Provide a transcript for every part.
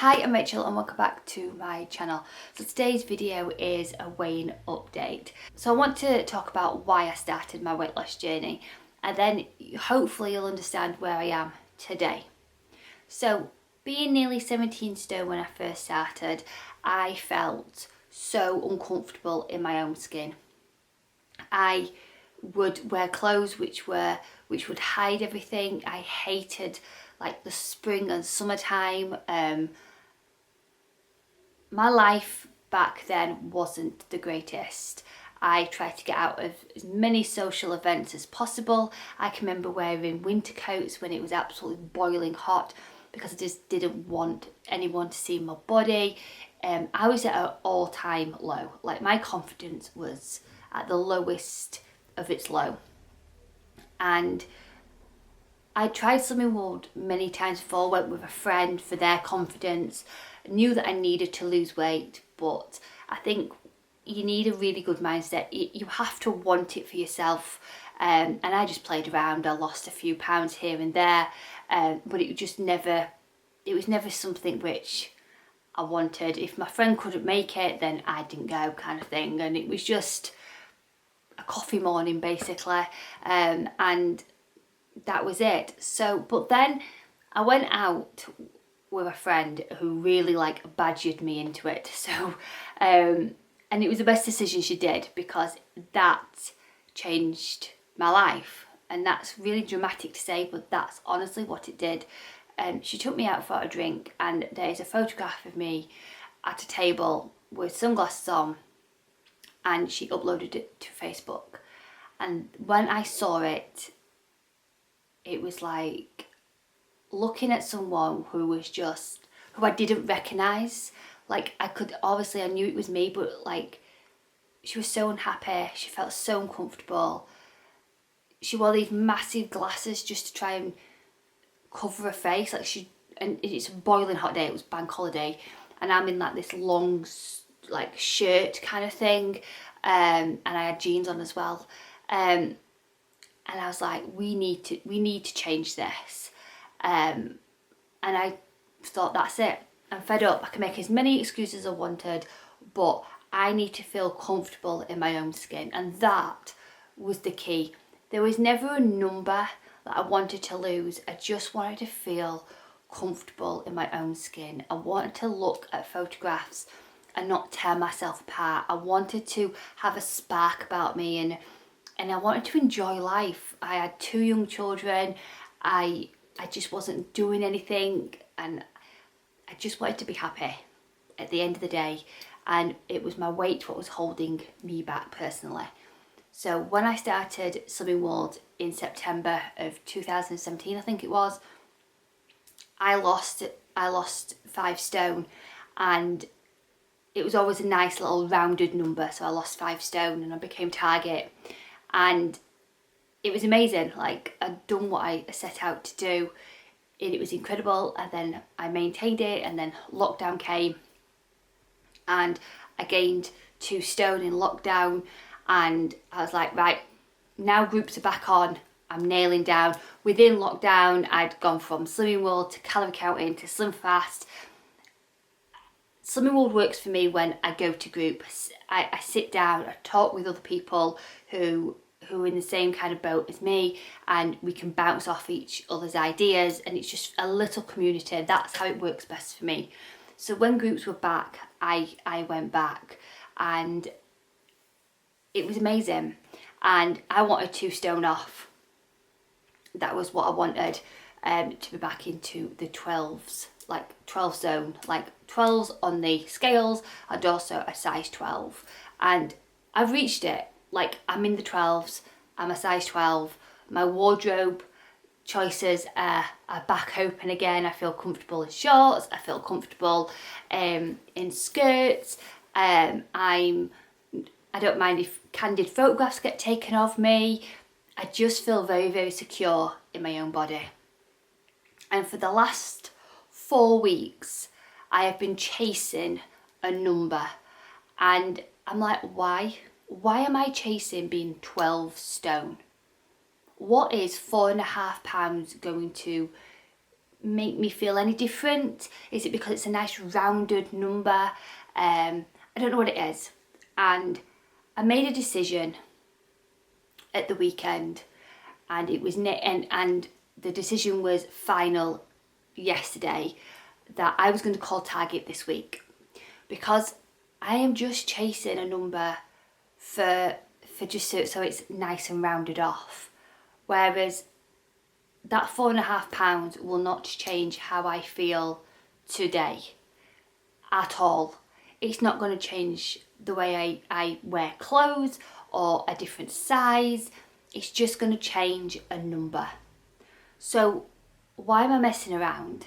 Hi, I'm Rachel and welcome back to my channel. So today's video is a weighing update. So I want to talk about why I started my weight loss journey and then hopefully you'll understand where I am today. So being nearly 17 stone when I first started, I felt so uncomfortable in my own skin. I would wear clothes which would hide everything. I hated like the spring and summertime. My life back then wasn't the greatest. I tried to get out of as many social events as possible. I can remember wearing winter coats when it was absolutely boiling hot because I just didn't want anyone to see my body. I was at an all-time low. Like my confidence was at the lowest of its low. And I tried Slimming World many times before, went with a friend for their confidence, knew that I needed to lose weight, but I think you need a really good mindset. You have to want it for yourself. And I just played around. I lost a few pounds here and there, but it was never something which I wanted. If my friend couldn't make it, then I didn't go, kind of thing. And it was just a coffee morning basically, and that was it. So, but then I went out with a friend who really like badgered me into it. So, and it was the best decision she did because that changed my life. And that's really dramatic to say, but that's honestly what it did. She took me out for a drink and there's a photograph of me at a table with sunglasses on and she uploaded it to Facebook. And when I saw it, it was like looking at someone who I didn't recognise. Like I knew it was me, but like she was so unhappy, she felt so uncomfortable. She wore these massive glasses just to try and cover her face. And it's a boiling hot day, it was bank holiday, and I'm in like this long like shirt kind of thing, and I had jeans on as well. And I was like, we need to change this. And I thought, that's it. I'm fed up. I can make as many excuses as I wanted, but I need to feel comfortable in my own skin. And that was the key. There was never a number that I wanted to lose. I just wanted to feel comfortable in my own skin. I wanted to look at photographs and not tear myself apart. I wanted to have a spark about me and I wanted to enjoy life. I had 2 young children. I just wasn't doing anything and I just wanted to be happy at the end of the day. And it was my weight what was holding me back personally. So when I started Slimming World in September of 2017, I think it was, I lost 5 stone, and it was always a nice little rounded number. So I lost 5 stone and I became target. And it was amazing. Like I'd done what I set out to do and it was incredible. And then I maintained it and then lockdown came and I gained 2 stone in lockdown and I was like, right, now groups are back on. I'm nailing down. Within lockdown, I'd gone from Slimming World to calorie counting to Slim Fast. Slimming World works for me when I go to groups. I sit down, I talk with other people who are in the same kind of boat as me, and we can bounce off each other's ideas, and it's just a little community. That's how it works best for me. So when groups were back, I went back and it was amazing. And I wanted 2 stone off. That was what I wanted, to be back into the 12s, like 12 zone, like 12s on the scales and also a size 12. And I've reached it. Like I'm in the 12s, I'm a size 12. My wardrobe choices are back open again. I feel comfortable in shorts, I feel comfortable in skirts. I don't mind if candid photographs get taken of me. I just feel very, very secure in my own body. And for the last 4 weeks, I have been chasing a number. And I'm like, why? Why am I chasing being 12 stone? What is 4.5 pounds going to make me feel any different? Is it because it's a nice rounded number? I don't know what it is. And I made a decision at the weekend, and it was and the decision was final yesterday, that I was going to call target this week, because I am just chasing a number for just so it's nice and rounded off, whereas that £4.5 will not change how I feel today at all. It's not going to change the way I wear clothes or a different size. It's just going to change a number. So why am I messing around?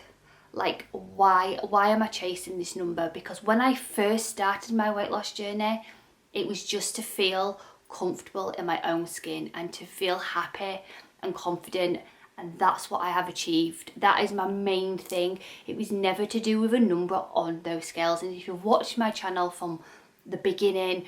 Like, why am I chasing this number? Because when I first started my weight loss journey, it was just to feel comfortable in my own skin and to feel happy and confident, and that's what I have achieved. That is my main thing. It was never to do with a number on those scales. And if you've watched my channel from the beginning,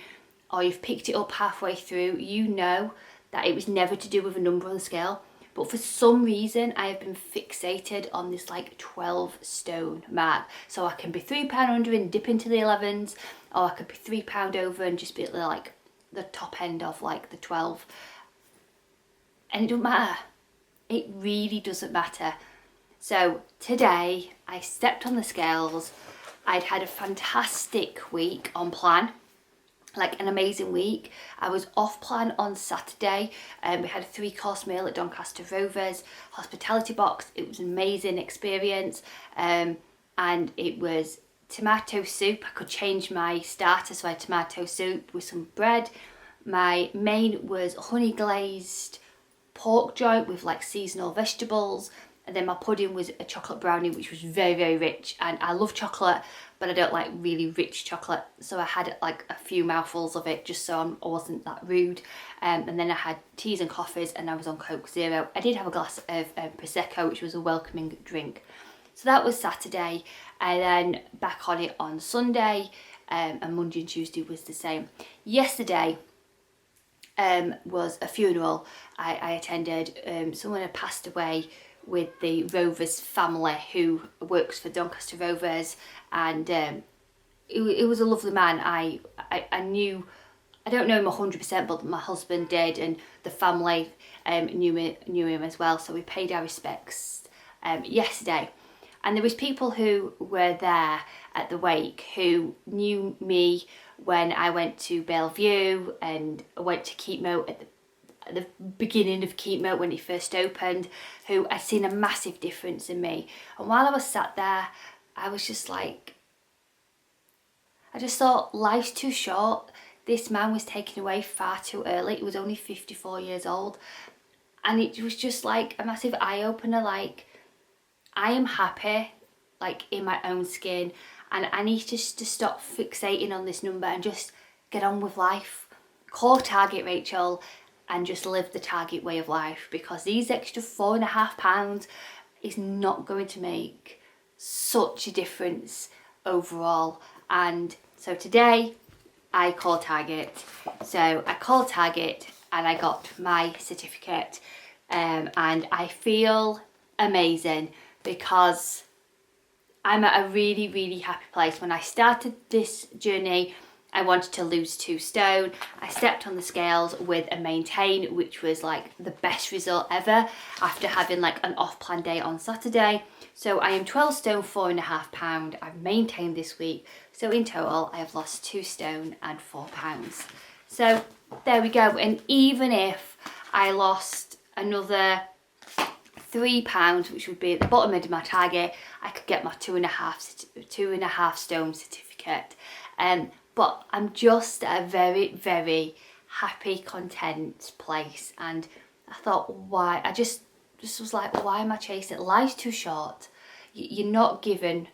or you've picked it up halfway through, you know that it was never to do with a number on the scale. But for some reason, I have been fixated on this like 12 stone mark. So I can be £3 under and dip into the 11s, or I could be £3 over and just be at like the top end of like the 12. And it doesn't matter. It really doesn't matter. So today I stepped on the scales. I'd had a fantastic week on plan, like an amazing week. I was off plan on Saturday, and we had a 3-course meal at Doncaster Rovers hospitality box. It was an amazing experience, and it was tomato soup. I could change my starter, so I had tomato soup with some bread. My main was honey glazed pork joint with like seasonal vegetables, and then my pudding was a chocolate brownie, which was very, very rich. And I love chocolate, but I don't like really rich chocolate, so I had like a few mouthfuls of it just so I wasn't that rude. And then I had teas and coffees, and I was on Coke Zero. I did have a glass of Prosecco, which was a welcoming drink. So that was Saturday, and then back on it on Sunday, and Monday and Tuesday was the same. Yesterday was a funeral I attended. Someone had passed away with the Rovers family who works for Doncaster Rovers, and it was a lovely man. I knew, I don't know him 100%, but my husband did, and the family knew him as well, so we paid our respects yesterday. And there was people who were there at the wake who knew me when I went to Bellevue and went to Keep Moat at the beginning of Keep Moat when it first opened, who had seen a massive difference in me. And while I was sat there, I was just like, I just thought, life's too short. This man was taken away far too early. He was only 54 years old. And it was just like a massive eye-opener. Like, I am happy, like, in my own skin, and I need to stop fixating on this number and just get on with life. Call target, Rachel, and just live the target way of life, because these extra £4.5 is not going to make such a difference overall. And so today I call target. So I called target and I got my certificate, and I feel amazing because I'm at a really, really happy place. When I started this journey, I wanted to lose 2 stone. I stepped on the scales with a maintain, which was like the best result ever after having like an off-plan day on Saturday. So I am 12 stone, £4.5. I've maintained this week. So in total, I have lost 2 stone and £4. So there we go. And even if I lost another £3, which would be at the bottom end of my target, I could get my 2.5 stone certificate. But I'm just at a very, very happy, content place. And I thought, why? I just was like, why am I chasing it? Life's too short. You're not given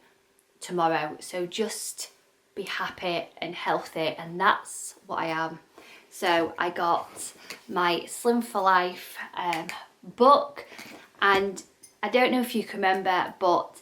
tomorrow. So just be happy and healthy. And that's what I am. So I got my Slim for Life book. And I don't know if you can remember, but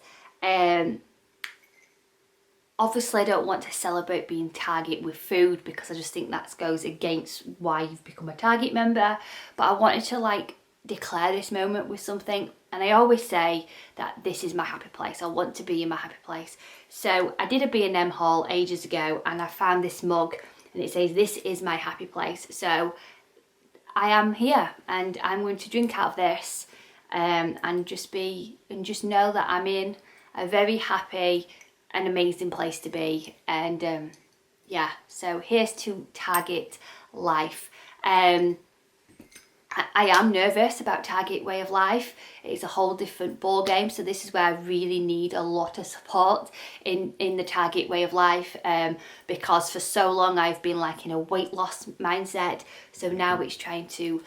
obviously I don't want to celebrate being Target with food, because I just think that goes against why you've become a Target member. But I wanted to like declare this moment with something, and I always say that this is my happy place. I want to be in my happy place. So I did a B&M haul ages ago, and I found this mug and it says this is my happy place. So I am here and I'm going to drink out of this, and just know that I'm in a very happy and amazing place to be. And yeah, so here's to Target life. I am nervous about Target way of life. It's a whole different ball game. So this is where I really need a lot of support in the Target way of life, because for so long I've been like in a weight loss mindset. So now it's trying to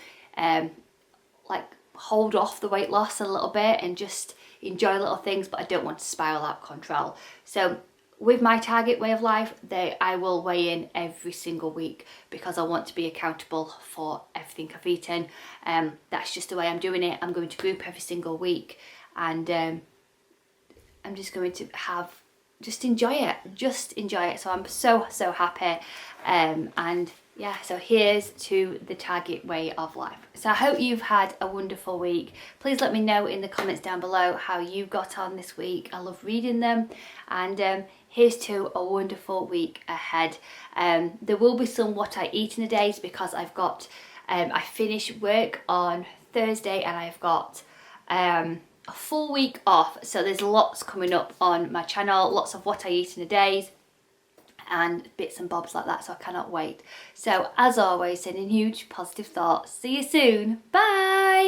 like hold off the weight loss a little bit and just enjoy little things, but I don't want to spiral out of control. So with my Target way of life, I will weigh in every single week because I want to be accountable for everything I've eaten. That's just the way I'm doing it. I'm going to group every single week, and I'm just going to enjoy it. So I'm so happy, and yeah, so here's to the Target way of life. So I hope you've had a wonderful week. Please let me know in the comments down below how you got on this week. I love reading them, and here's to a wonderful week ahead. There will be some what I eat in a days because I've got I finish work on Thursday and I've got a full week off, so there's lots coming up on my channel, lots of what I eat in a days and bits and bobs like that, so I cannot wait. So as always, sending huge positive thoughts. See you soon. Bye.